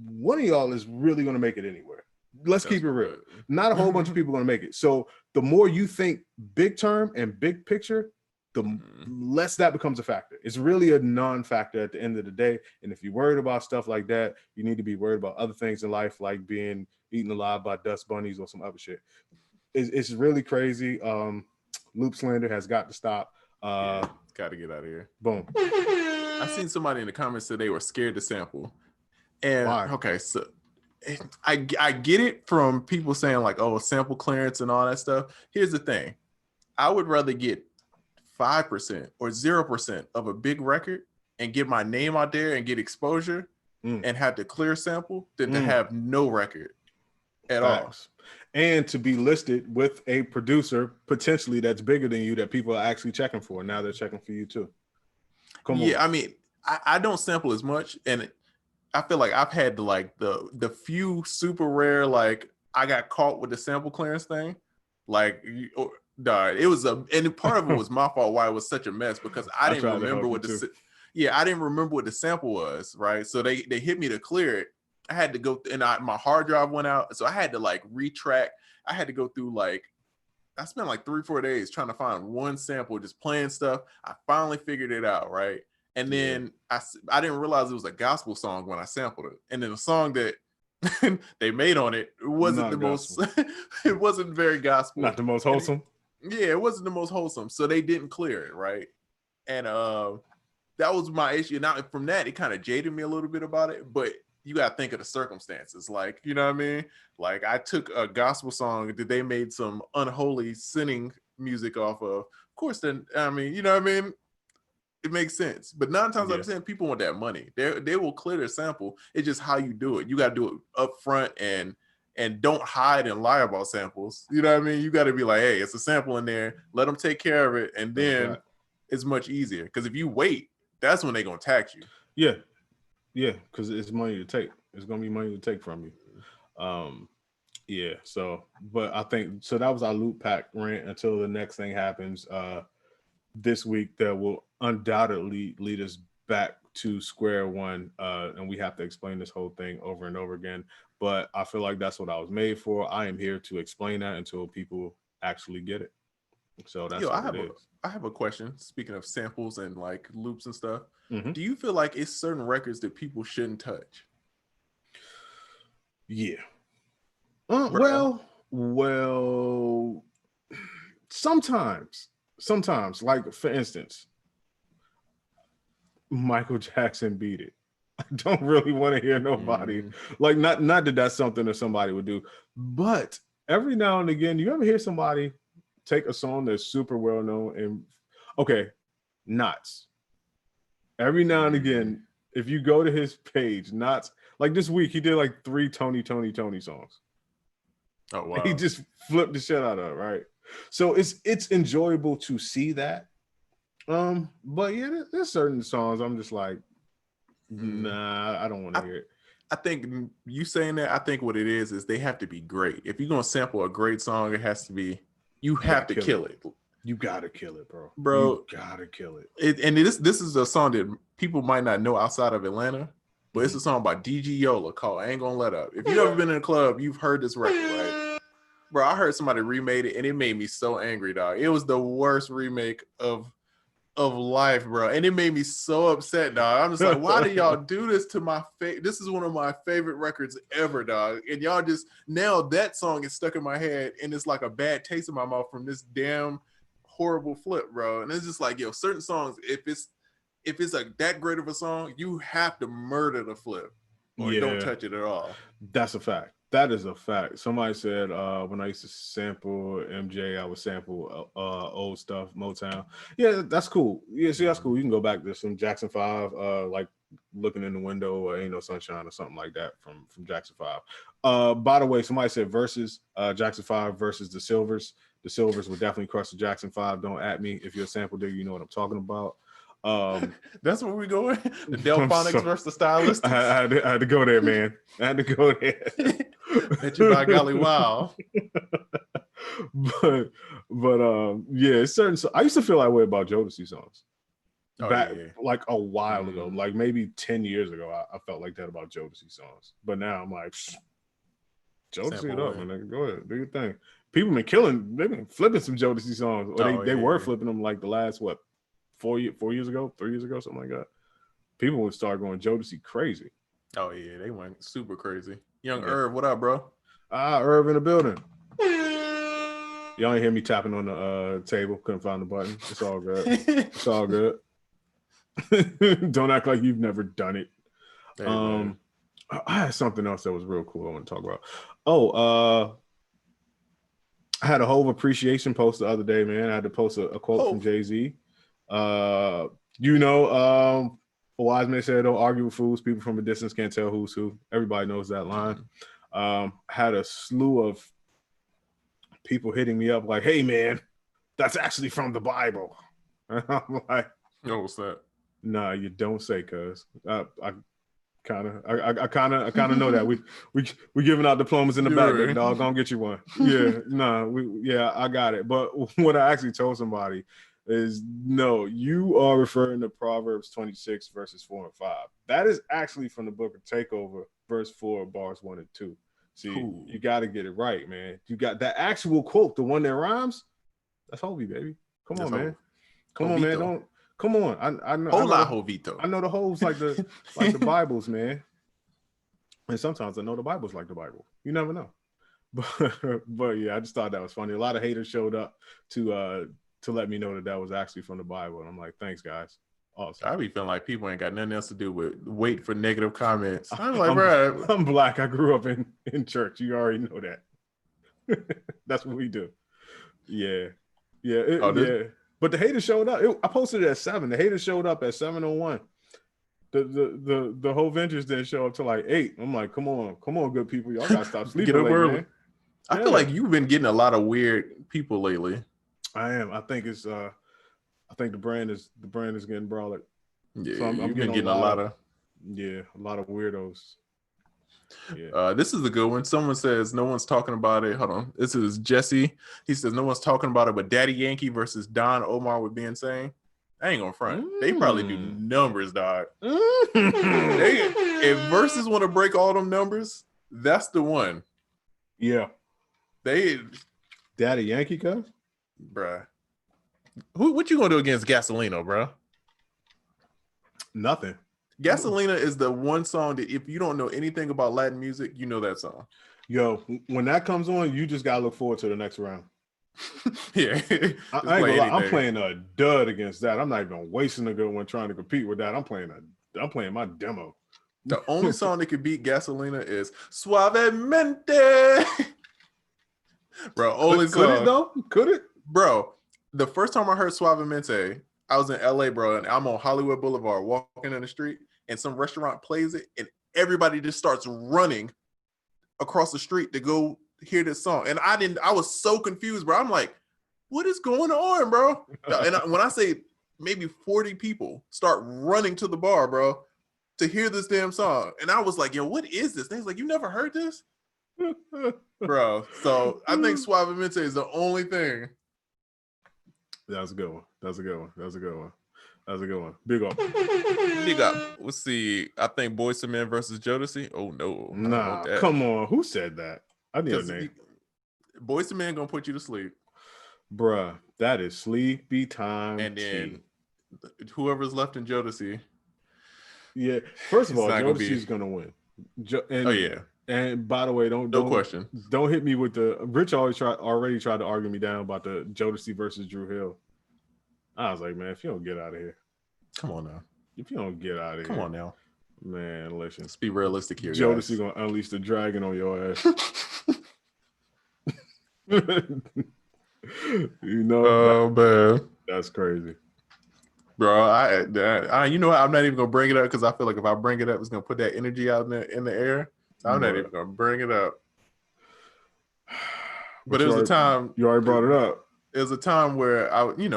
one of y'all is really going to make it anywhere. Let's keep it real. Not a whole bunch of people are going to make it. So the more you think big term and big picture, the less that becomes a factor. It's really a non-factor at the end of the day. And if you're worried about stuff like that, you need to be worried about other things in life, like being eaten alive by dust bunnies or some other shit. It's really crazy. Loop slander has got to stop. Got to get out of here. Boom. I seen somebody in the comments say they were scared to sample. And why? Okay, so I get it from people saying like, oh, sample clearance and all that stuff. Here's the thing. I would rather get 5% or 0% of a big record and get my name out there and get exposure and have to clear sample than to have no record at all. And to be listed with a producer potentially that's bigger than you that people are actually checking for. Now they're checking for you too. Come on. Yeah, I mean, I don't sample as much, and I feel like I've had the few super rare, like I got caught with the sample clearance thing. Like, it was and part of it was my fault why it was such a mess because I didn't remember what the Yeah, I didn't remember what the sample was, right? So they hit me to clear it. I had to go and my hard drive went out, so I had to like retrack. I had to go through like I spent like 3-4 days trying to find one sample, just playing stuff. I finally figured it out, right? And then I didn't realize it was a gospel song when I sampled it, and then the song that they made on it wasn't the most. It wasn't very gospel. Not the most wholesome. It wasn't the most wholesome, so they didn't clear it, right? And that was my issue. Now from that, it kind of jaded me a little bit about it, but you got to think of the circumstances. Like, you know what I mean? Like I took a gospel song that they made some unholy sinning music off of. Of course, then, I mean, you know what I mean? It makes sense. But 9 times out of 10, people want that money. They will clear their sample. It's just how you do it. You got to do it up front and don't hide and lie about samples. You know what I mean? You got to be like, hey, it's a sample in there. Let them take care of it. And then it's much easier. Because if you wait, that's when they're going to tax you. Yeah. Yeah, because it's money to take. It's going to be money to take from you. Yeah, so, but I think, so that was our loop pack rant until the next thing happens this week that will undoubtedly lead us back to square one. And we have to explain this whole thing over and over again. But I feel like that's what I was made for. I am here to explain that until people actually get it. So that's what it is. I have a question. Speaking of samples and like loops and stuff, Mm-hmm. do you feel like it's certain records that people shouldn't touch? Yeah. Well, sometimes, like for instance, Michael Jackson Beat It. I don't really want to hear nobody like not that that's something that somebody would do, but every now and again, you ever hear somebody take a song that's super well known and Knots. Every now and again, if you go to his page, Knots, like this week, he did like 3 Tony songs. Oh wow! He just flipped the shit out of it, right? So it's enjoyable to see that. But yeah, there's certain songs I'm just like, nah, I don't want to hear it. I think you saying that, I think what it is they have to be great. If you're gonna sample a great song, it has to be, you have to kill it. You gotta kill it, bro. You gotta kill it. And this is a song that people might not know outside of Atlanta, but it's a song by DG Yola called "I Ain't Gonna Let Up." If you've ever been in a club, you've heard this record, right? Bro, I heard somebody remade it and it made me so angry, dog. It was the worst remake of life, bro. And it made me so upset, dog. I'm just like, why do y'all do this to my face? This is one of my favorite records ever, dog. And y'all just, now that song is stuck in my head and it's like a bad taste in my mouth from this damn horrible flip, bro. And it's just like, yo, certain songs, if it's like that great of a song, you have to murder the flip or don't touch it at all. That's a fact. That is a fact. Somebody said when I used to sample MJ, I would sample old stuff, Motown. Yeah, that's cool. Yeah, see, that's cool. You can go back to some Jackson 5, like Looking in the Window or Ain't No Sunshine or something like that from Jackson 5. By the way, somebody said versus Jackson 5 versus the Silvers. The Silvers would definitely crush the Jackson 5. Don't at me. If you're a sample digger, you know what I'm talking about. That's where we going. The Delphonics versus the Stylists. I had to go there, man. I had to go there. Bet you by golly, wow. but yeah, certain. I used to feel that way about Jodeci songs. Like a while ago, like maybe 10 years ago, I felt like that about Jodeci songs. But now I'm like, Jodeci it up, man. Go ahead, do your thing. People they've been flipping some Jodeci songs, or they were flipping them like the last 4 years ago, 3 years ago, something like that. People would start going Jodeci crazy. Oh yeah, they went super crazy. Young Irv, what up, bro? Irv in the building. Y'all ain't hear me tapping on the table. Couldn't find the button. It's all good. It's all good. Don't act like you've never done it. I had something else that was real cool I want to talk about. I had a whole appreciation post the other day, man. I had to post a quote from Jay-Z. A wise man said, "Don't argue with fools. People from a distance can't tell who's who." Everybody knows that line. Had a slew of people hitting me up like, "Hey, man, that's actually from the Bible." And I'm like, "No, what's that?" Nah, you don't say, cuz. I kind of know that we giving out diplomas in the back, big dog. Gonna get you one. Yeah, I got it. But what I actually told somebody is no, you are referring to Proverbs 26 verses 4 and 5. That is actually from the book of Takeover, verse 4, bars 1 and 2. See, you got to get it right, man. You got that actual quote, the one that rhymes. That's Hovey, baby. Come on, man. Come on, man. Don't come on. I know. Hola, Jovito. I know the holes like the Bibles, man. And sometimes I know the Bible's like the Bible. You never know. But yeah, I just thought that was funny. A lot of haters showed up to let me know that was actually from the Bible, and I'm like, thanks, guys. Awesome. I be feeling like people ain't got nothing else to do with wait for negative comments. I'm like, bro, I'm black. I grew up in church. You already know that. That's what we do. Yeah. Yeah. But the haters showed up. I posted it at 7. The haters showed up at 7:01. The whole Ventures didn't show up till like 8. I'm like, come on, good people. Y'all gotta stop sleeping. Get up late, early. Man. I feel like you've been getting a lot of weird people lately. I am. I think it's I think the brand is getting broader. Yeah, so I'm getting a lot of weirdos. Yeah. This is a good one. Someone says no one's talking about it. Hold on. This is Jesse. He says no one's talking about it, but Daddy Yankee versus Don Omar would be insane. I ain't gonna front. They probably do numbers, dog. If Versuz want to break all them numbers, that's the one. Yeah. Daddy Yankee, cuz? Bruh. What you gonna do against Gasolino, bro? Nothing. Gasolina is the one song that if you don't know anything about Latin music, you know that song. Yo, when that comes on, you just gotta look forward to the next round. Yeah. I ain't gonna lie, I'm playing a dud against that. I'm not even wasting a good one trying to compete with that. I'm playing my demo. The only song that could beat Gasolina is Suavemente. Bro, only song. Could it though? Could it? Bro, the first time I heard Suavemente, I was in LA, bro, and I'm on Hollywood Boulevard walking in the street, and some restaurant plays it, and everybody just starts running across the street to go hear this song. And I was so confused, bro. I'm like, what is going on, bro? And when I say maybe 40 people start running to the bar, bro, to hear this damn song. And I was like, yo, what is this? And he's like, you never heard this? Bro, so I think Suavemente is the only thing. That's a good one. Big up. Let's see. I think Boyz II Men versus Jodeci. Oh no. Nah, come on. Who said that? I need a name. Boyz II Men gonna put you to sleep. Bruh, that is sleepy time. And then whoever's left in Jodeci. Yeah. First of all, Jodeci's gonna win. Oh yeah. And by the way, don't question. Don't hit me with the Rich already tried to argue me down about the Jodeci versus Drew Hill. I was like, man, if you don't get out of here. Come on now. If you don't get out of here. Come on now. Man, listen. Let's be realistic here. Jodeci gonna unleash the dragon on your ass. You know, oh man. That's crazy. Bro, I you know what? I'm not even gonna bring it up because I feel like if I bring it up, it's gonna put that energy out in the air. So I'm not even gonna bring it up. But it was a time you already brought it up. It was a time where we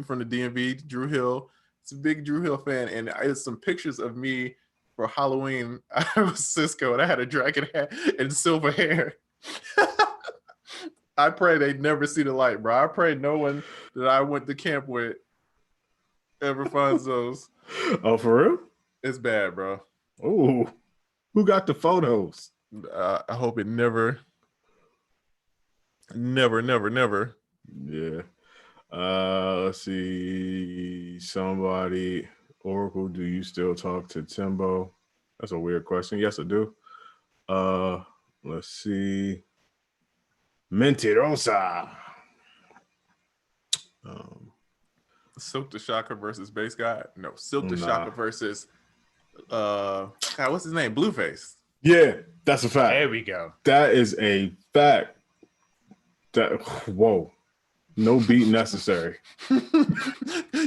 from the DMV, Drew Hill. It's a big Drew Hill fan, and I had some pictures of me for Halloween. I was Cisco, and I had a dragon hat and silver hair. I pray they never see the light, bro. I pray no one that I went to camp with ever finds those. Oh, for real? It's bad, bro. Oh, who got the photos? I hope it never. Yeah. Let's see. Somebody, Oracle, do you still talk to Timbo? That's a weird question. Yes, I do. Let's see. Mentirosa. Silk the Shocker versus Bass God. No, Silk the Shocker versus God, what's his name? Blueface. Yeah, that's a fact. There we go. That is a fact. Whoa. No beat necessary.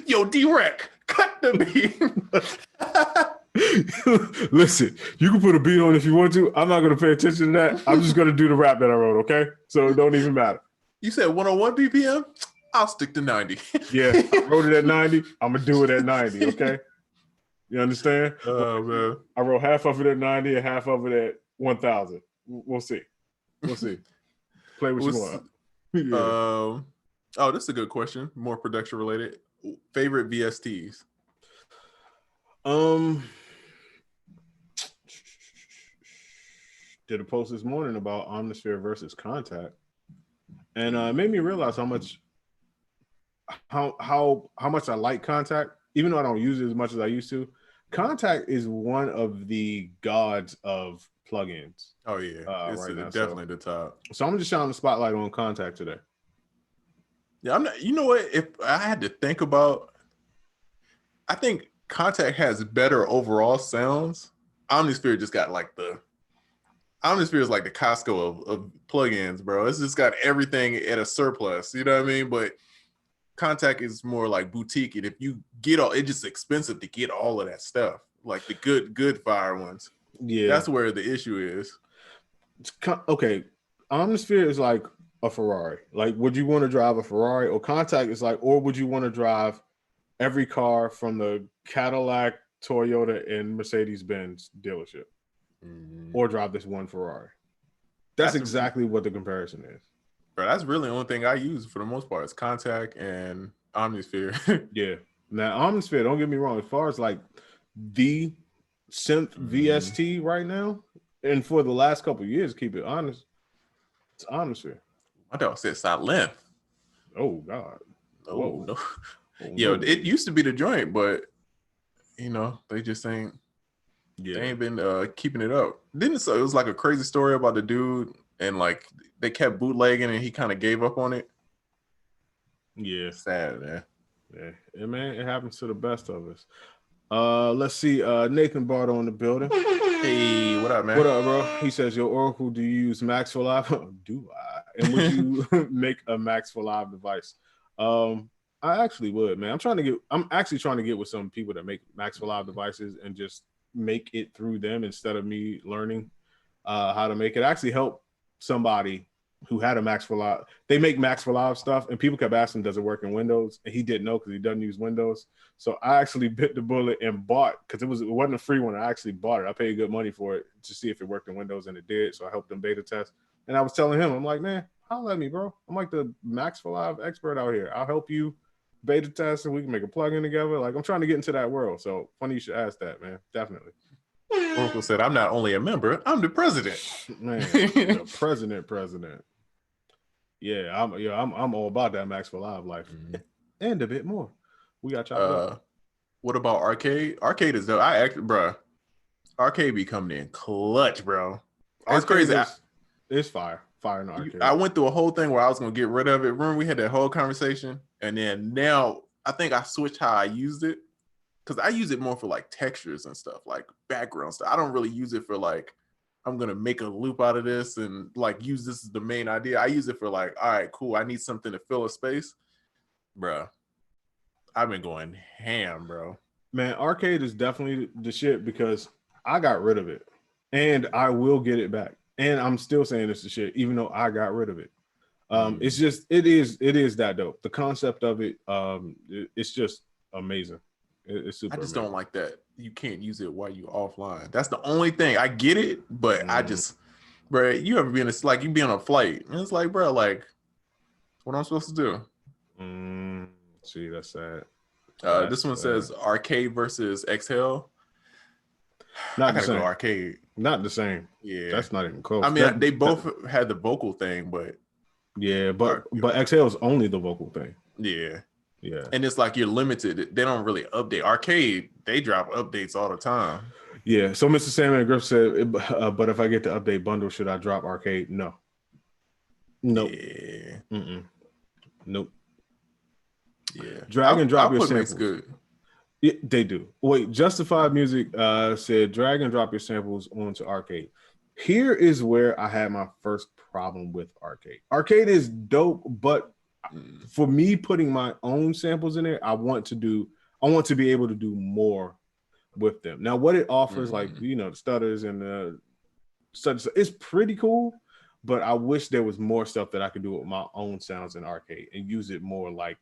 Yo, D-Rec, cut the beat. Listen, you can put a beat on if you want to. I'm not going to pay attention to that. I'm just going to do the rap that I wrote, okay? So it don't even matter. You said 101 BPM? I'll stick to 90. Yeah, I wrote it at 90. I'm going to do it at 90, okay? You understand? Oh, man. I wrote half of it at 90 and half of it at 1,000. We'll see. Play what you want. Yeah. Oh, this is a good question. More production related. Favorite VSTs? Did a post this morning about Omnisphere versus Contact, and it made me realize how much I like Contact, even though I don't use it as much as I used to. Contact is one of the gods of plugins. Oh yeah, it's right now, definitely the top. So I'm just shining the spotlight on Contact today. Yeah, I'm not. You know what? If I had to think about, I think Contact has better overall sounds. Omnisphere just got like Omnisphere is like the Costco of plugins, bro. It's just got everything at a surplus. You know what I mean? But Contact is more like boutique, and if you get it's just expensive to get all of that stuff, like the good fire ones. Yeah, that's where the issue is. Okay, Omnisphere is like a Ferrari. Like, would you want to drive a Ferrari? Or Contact is like, or would you want to drive every car from the Cadillac, Toyota, and Mercedes-Benz dealership, or drive this one Ferrari? That's exactly what the comparison is. Bro, that's really the only thing I use for the most part. It's Contact and Omnisphere. Yeah. Now, Omnisphere, don't get me wrong, as far as like the synth VST right now, and for the last couple of years, keep it honest, it's Omnisphere. My dog said silent. Oh God. Oh no. Yo, it used to be the joint, but you know, they just ain't they ain't been keeping it up. So it was like a crazy story about the dude, and like they kept bootlegging and he kind of gave up on it. Yeah. Sad, man. Yeah, man, it happens to the best of us. Let's see. Nathan Bardo in the building. Hey, what up, man? What up, bro? He says, "Yo, Oracle, do you use Max for Live?" Do I? And would you make a Max for Live device? I actually would, man. I'm actually trying to get with some people that make Max for Live devices and just make it through them instead of me learning how to make it. Actually help somebody who had a Max for Live. They make Max for Live stuff, and people kept asking, does it work in Windows? And he didn't know because he doesn't use Windows. So I actually bit the bullet and bought, because it wasn't a free one. I actually bought it. I paid good money for it to see if it worked in Windows, and it did. So I helped them beta test. And I was telling him, I'm like, man, holla at me, bro. I'm like the Max for Live expert out here. I'll help you beta test, and we can make a plugin together. Like, I'm trying to get into that world. So funny you should ask that, man. Definitely. Oracle said, I'm not only a member, I'm the president. Man, the president. Yeah, I'm all about that Max for Live life, and a bit more. We got y'all up. What about Arcade? Arcade is bro. Arcade be coming in clutch, bro. It's crazy. It's fire in the Arcade. I went through a whole thing where I was gonna get rid of it. Remember, we had that whole conversation, and then now I think I switched how I used it, because I use it more for like textures and stuff, like background stuff. I don't really use it for like, I'm gonna make a loop out of this and like use this as the main idea. I use it for like, all right, cool. I need something to fill a space, bro. I've been going ham, bro. Man, Arcade is definitely the shit, because I got rid of it, and I will get it back. And I'm still saying it's the shit, even though I got rid of it. It's just it is that dope. The concept of it, it's just amazing. It's super. I just don't like that you can't use it while you offline. That's the only thing. I get it, but I just, bro, you ever be in a, like you be on a flight and it's like, bro, like, what am I supposed to do? See, that's sad. This one says Arcade versus Exhale. Not the same. Go Arcade. Not the same. Yeah, that's not even close. I mean, they both had the vocal thing, but yeah, but Exhale is only the vocal thing. Yeah. Yeah. And it's like you're limited. They don't really update. Arcade, they drop updates all the time. Yeah. So Mr. Salmon Griff said, but if I get the update bundle, should I drop Arcade? No. Nope. Yeah. Nope. Yeah. Drag and drop your samples. Good. Yeah, they do. Wait, Justified Music said drag and drop your samples onto Arcade. Here is where I had my first problem with Arcade. Arcade is dope, but for me putting my own samples in there, I want to be able to do more with them. Now, what it offers, like, you know, the stutters and the stutters, it's pretty cool, but I wish there was more stuff that I could do with my own sounds in Arcade and use it more like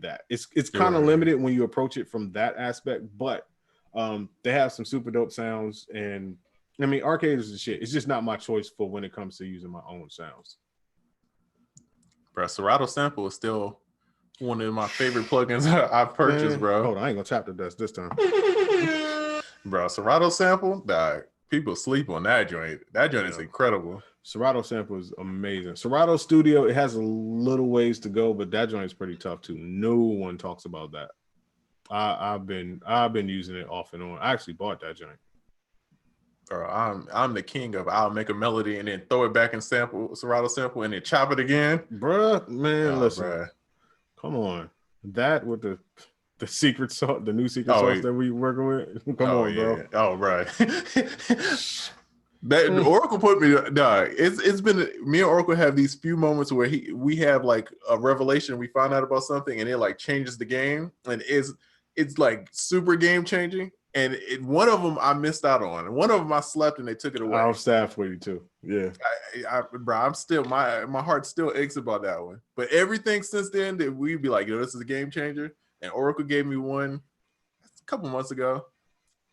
that. It's kind of limited when you approach it from that aspect, but they have some super dope sounds, and I mean, Arcade is the shit. It's just not my choice for when it comes to using my own sounds. Bro, Serato Sample is still one of my favorite plugins I've purchased, Man, bro. hold on, I ain't gonna tap the desk this time. Bro, Serato Sample, dog. People sleep on that joint. That joint is incredible. Serato Sample is amazing. Serato Studiio, it has a little ways to go, but that joint is pretty tough too. No one talks about that. I've been using it off and on. I actually bought that joint. Bro, I'm the king of I'll make a melody and then throw it back in Serato Sample and then chop it again. Bruh, man, listen. Bruh. Come on. That with the secret sauce, the new secret sauce that we working with. Come on, bro. Oh, right. That Oracle put me, dog. It's been me and Oracle have these few moments where we have like a revelation. We find out about something and it like changes the game, and it's like super game changing. And one of them I missed out on, and one of them I slept and they took it away. I'll staff for you too. Yeah, bro. I'm still my heart still aches about that one. But everything since then that we'd be like, this is a game changer. And Oracle gave me one a couple months ago,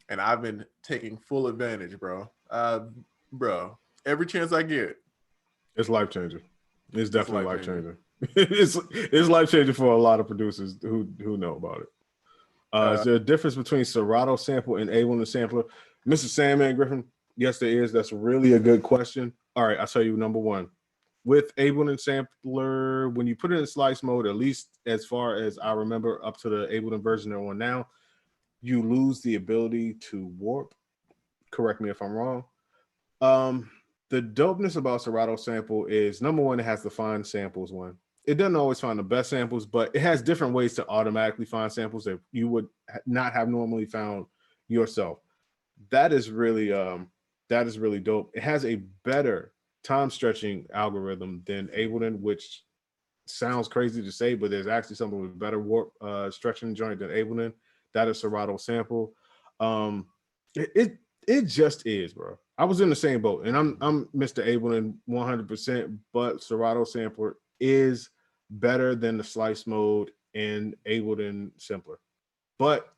and I've been taking full advantage, bro. Bro, every chance I get, it's life changing. It's definitely life changing. It's life changing for a lot of producers who know about it. Is there a difference between Serato Sample and Ableton Sampler? Mr. Sandman Griffin, yes, there is. That's really a good question. All right, I'll tell you number one. With Ableton Sampler, when you put it in slice mode, at least as far as I remember up to the Ableton version they're on now, you lose the ability to warp. Correct me if I'm wrong. The dopeness about Serato Sample is, number one, it has the find samples one. It doesn't always find the best samples, but it has different ways to automatically find samples that you would not have normally found yourself. That is really dope. It has a better time stretching algorithm than Ableton, which sounds crazy to say, but there's actually something with better warp stretching joint than Ableton. That is Serato Sample. It just is, bro. I was in the same boat, and I'm Mr. Ableton 100%, but Serato Sampler is better than the slice mode and Ableton Simpler. But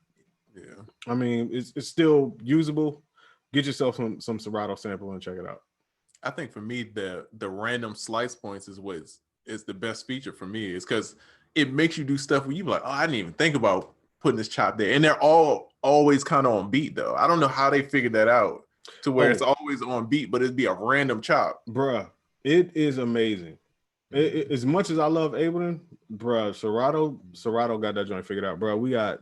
yeah, I mean, it's still usable. Get yourself some Serato Sample and check it out. I think for me, the random slice points is the best feature for me. It's because it makes you do stuff where you be like, oh, I didn't even think about putting this chop there. And they're always kind of on beat though. I don't know how they figured that out to where it's always on beat, but it'd be a random chop. Bruh, it is amazing. As much as I love Ableton, bruh, Serato got that joint figured out. Bruh, we got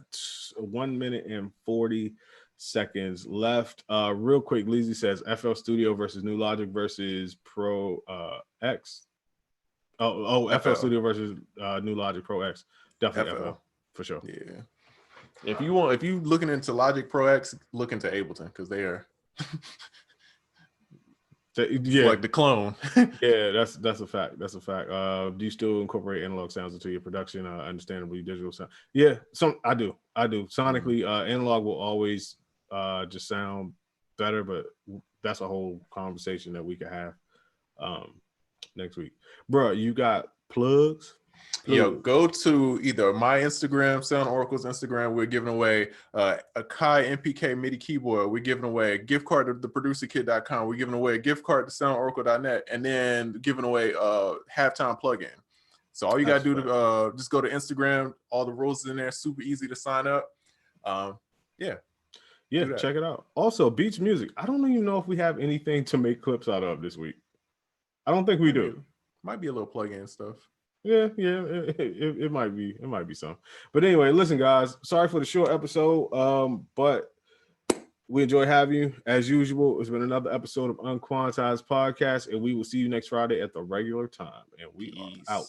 1 minute and 40 seconds left. Real quick, Leezy says FL Studio versus New Logic versus Pro X. FL Studio versus New Logic Pro X. Definitely FL for sure. Yeah. If you looking into Logic Pro X, look into Ableton because they are like the clone. Yeah, that's a fact. That's a fact. Do you still incorporate analog sounds into your production? Understandably, digital sound. Yeah, I do. Sonically, analog will always just sound better, but that's a whole conversation that we could have next week. Bro, you got plugs? Yo, go to either my Instagram, SoundOracle's Instagram. We're giving away a Kai MPK MIDI keyboard. We're giving away a gift card to theproducerkit.com. We're giving away a gift card to SoundOracle.net, and then giving away a halftime plugin. So all you got to do to just go to Instagram. All the rules in there. Super easy to sign up. Yeah, check it out. Also, Beats Music. I don't even know if we have anything to make clips out of this week. I don't think we do. Might be a little plug-in stuff. Yeah, it might be. It might be some. But anyway, listen, guys. Sorry for the short episode. But we enjoy having you as usual. It's been another episode of UnQuantized Podcast, and we will see you next Friday at the regular time. And we are out.